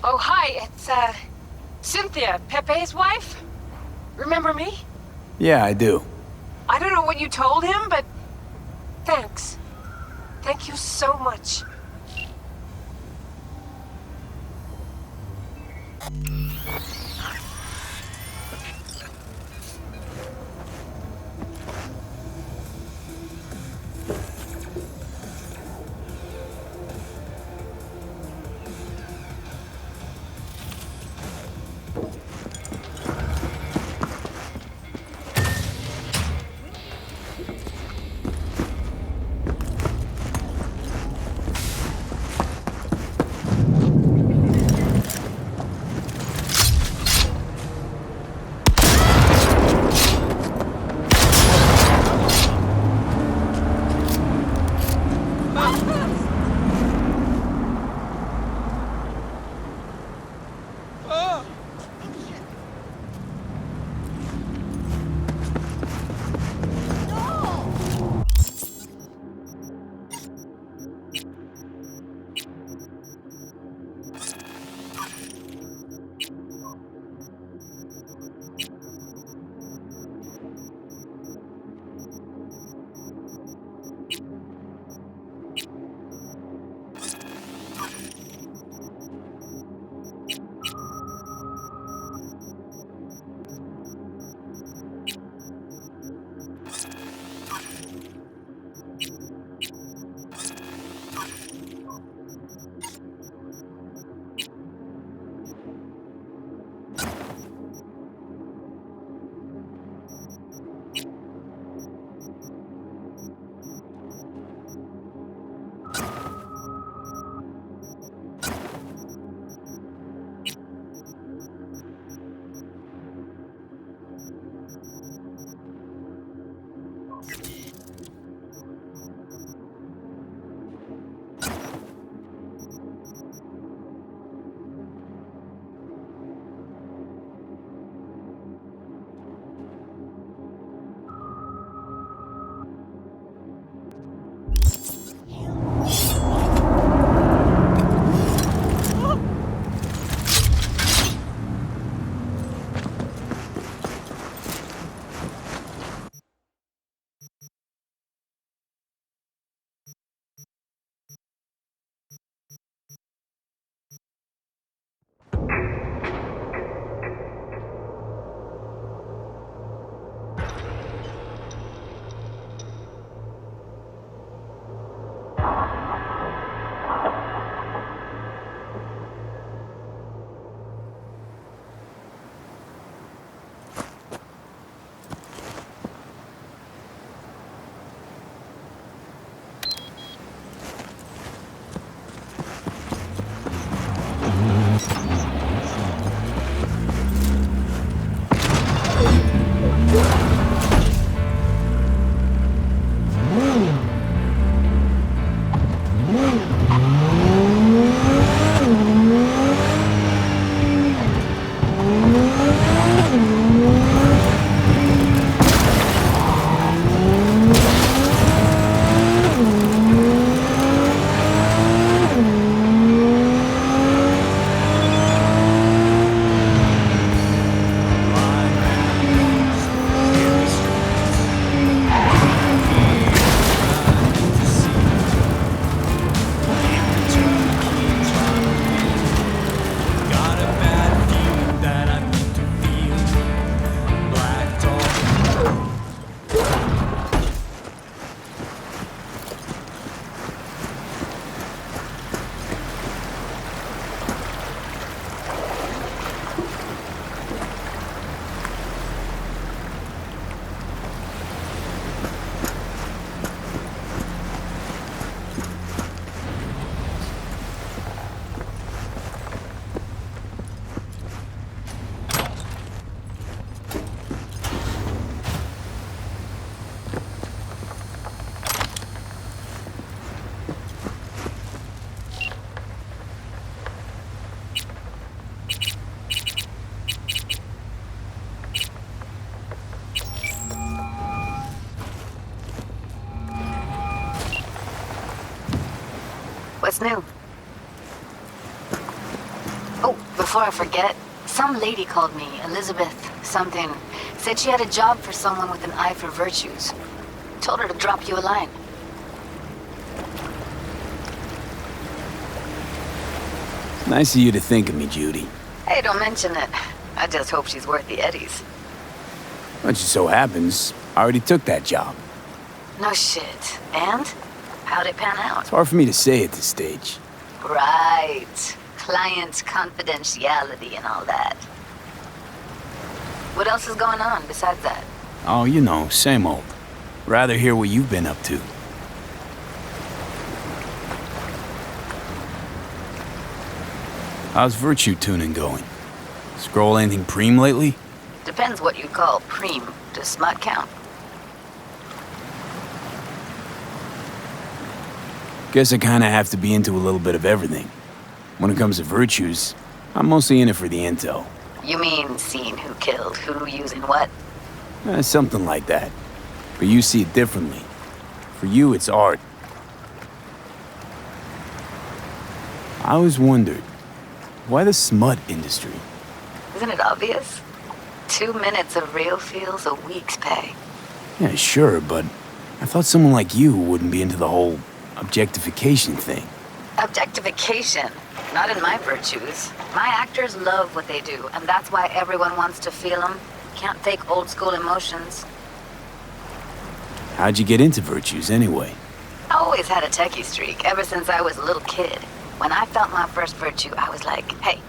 Oh, hi, it's, Cynthia, Pepe's wife? Remember me? Yeah, I do. I don't know what you told him, but thanks. Thank you so much. What's new? Oh, before I forget, some lady called me, Elizabeth something. Said she had a job for someone with an eye for virtues. Told her to drop you a line. Nice of you to think of me, Judy. Hey, don't mention it. I just hope she's worth the eddies. Well, it just so happens, I already took that job. No shit. And? How'd it pan out? It's hard for me to say at this stage. Right. Client confidentiality and all that. What else is going on besides that? Oh, you know, same old. Rather hear what you've been up to. How's virtue tuning going? Scroll anything preem lately? Depends what you call preem. Does smut count? Guess I kinda have to be into a little bit of everything. When it comes to virtues, I'm mostly in it for the intel. You mean seeing who killed who using what? Something like that. But you see it differently. For you, it's art. I always wondered, why the smut industry? Isn't it obvious? 2 minutes of real feels a week's pay. Yeah, sure, but I thought someone like you wouldn't be into the whole objectification thing. Objectification? Not in my virtues. My actors love what they do, and that's why everyone wants to feel them. Can't fake old school emotions. How'd you get into virtues anyway? I always had a techie streak, ever since I was a little kid. When I felt my first virtue, I was like, hey,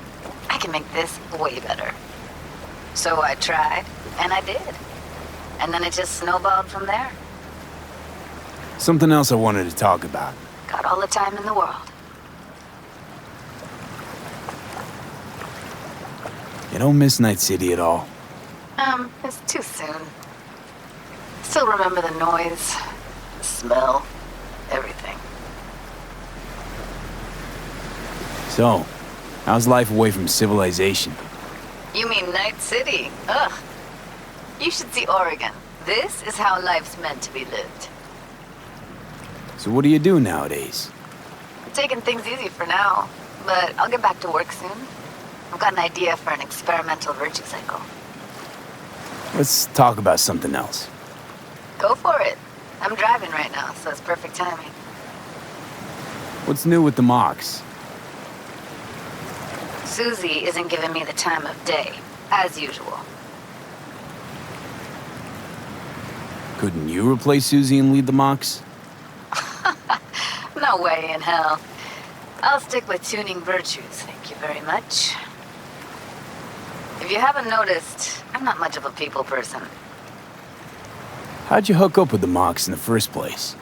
I can make this way better. So I tried, and I did. And then it just snowballed from there. Something else I wanted to talk about. Got all the time in the world. You don't miss Night City at all? It's too soon. Still remember the noise, the smell, everything. So, how's life away from civilization? You mean Night City? Ugh. You should see Oregon. This is how life's meant to be lived. So what do you do nowadays? I'm taking things easy for now, but I'll get back to work soon. I've got an idea for an experimental virtue cycle. Let's talk about something else. Go for it. I'm driving right now, so it's perfect timing. What's new with the mocks? Susie isn't giving me the time of day, as usual. Couldn't you replace Susie and lead the mocks? No way in hell. I'll stick with tuning virtues, thank you very much. If you haven't noticed, I'm not much of a people person. How'd you hook up with the mocks in the first place?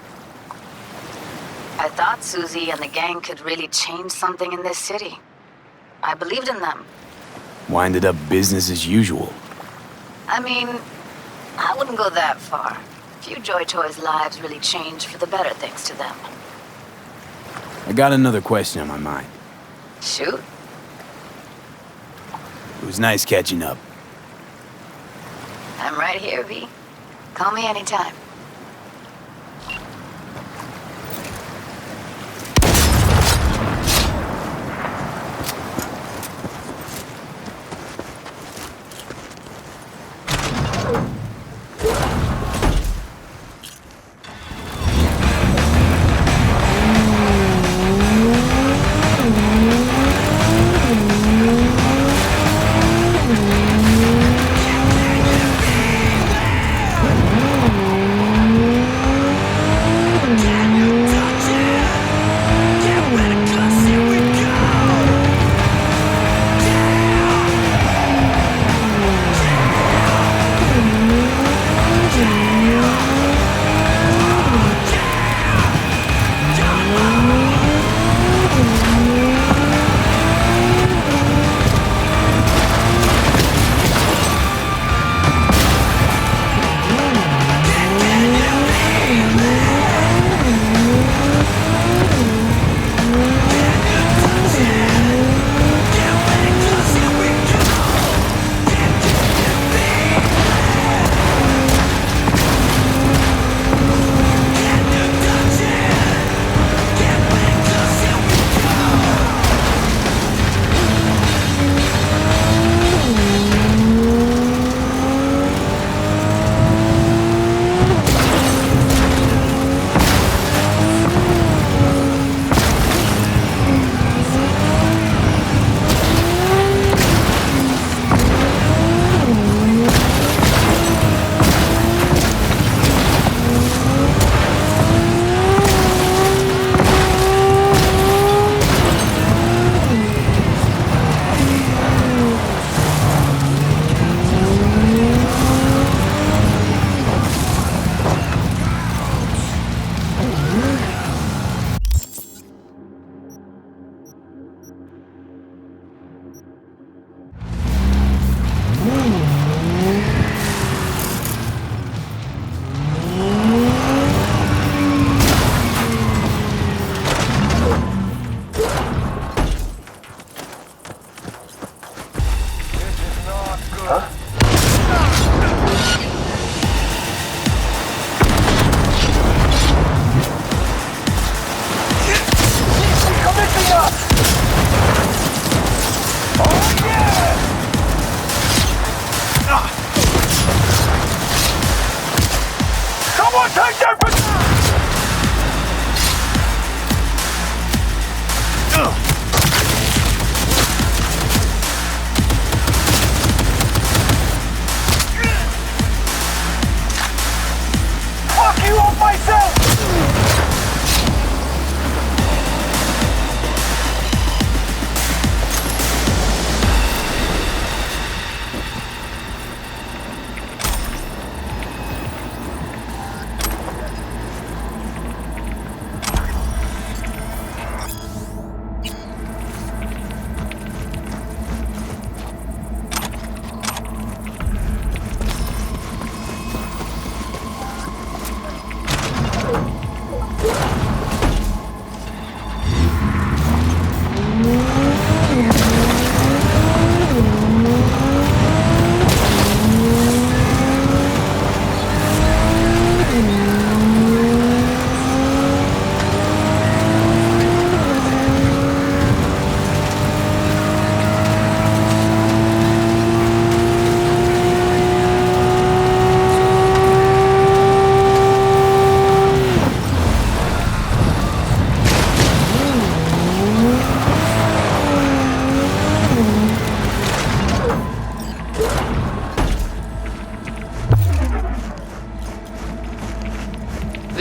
I thought Susie and the gang could really change something in this city. I believed in them. Winded up business as usual. I mean, I wouldn't go that far. Few Joy Toys' lives really changed for the better thanks to them. I got another question on my mind. Shoot. It was nice catching up. I'm right here, V. Call me anytime.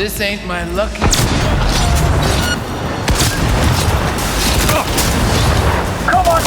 this ain't my lucky... Come on!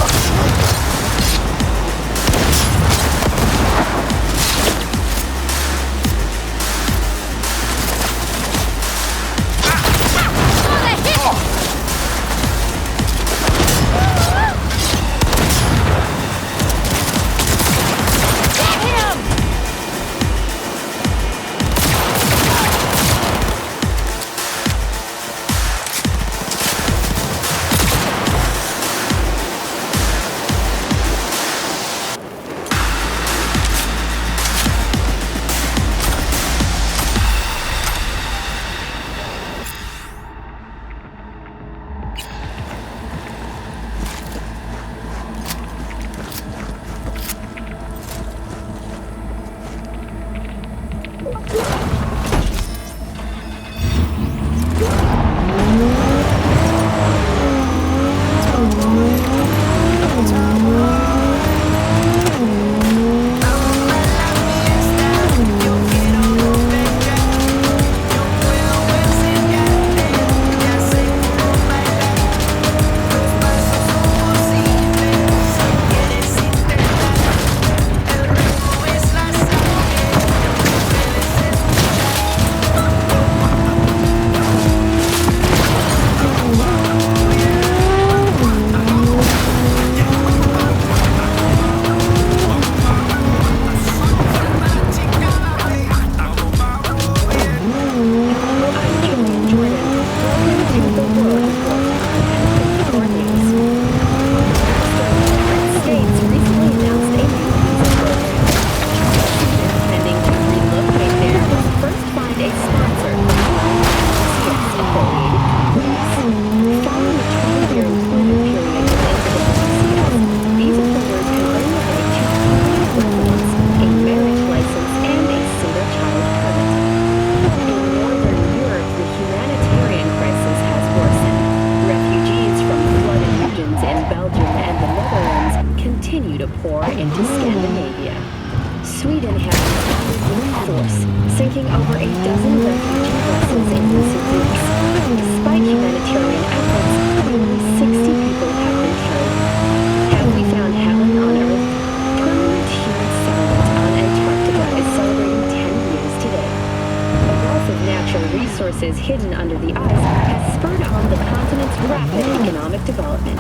Hidden under the ice has spurred on the continent's rapid economic development.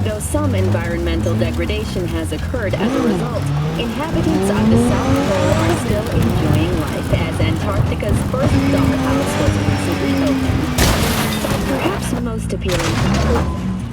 Though some environmental degradation has occurred as a result, inhabitants of the South Pole are still enjoying life as Antarctica's first dollhouse was recently opened. But perhaps most appealing to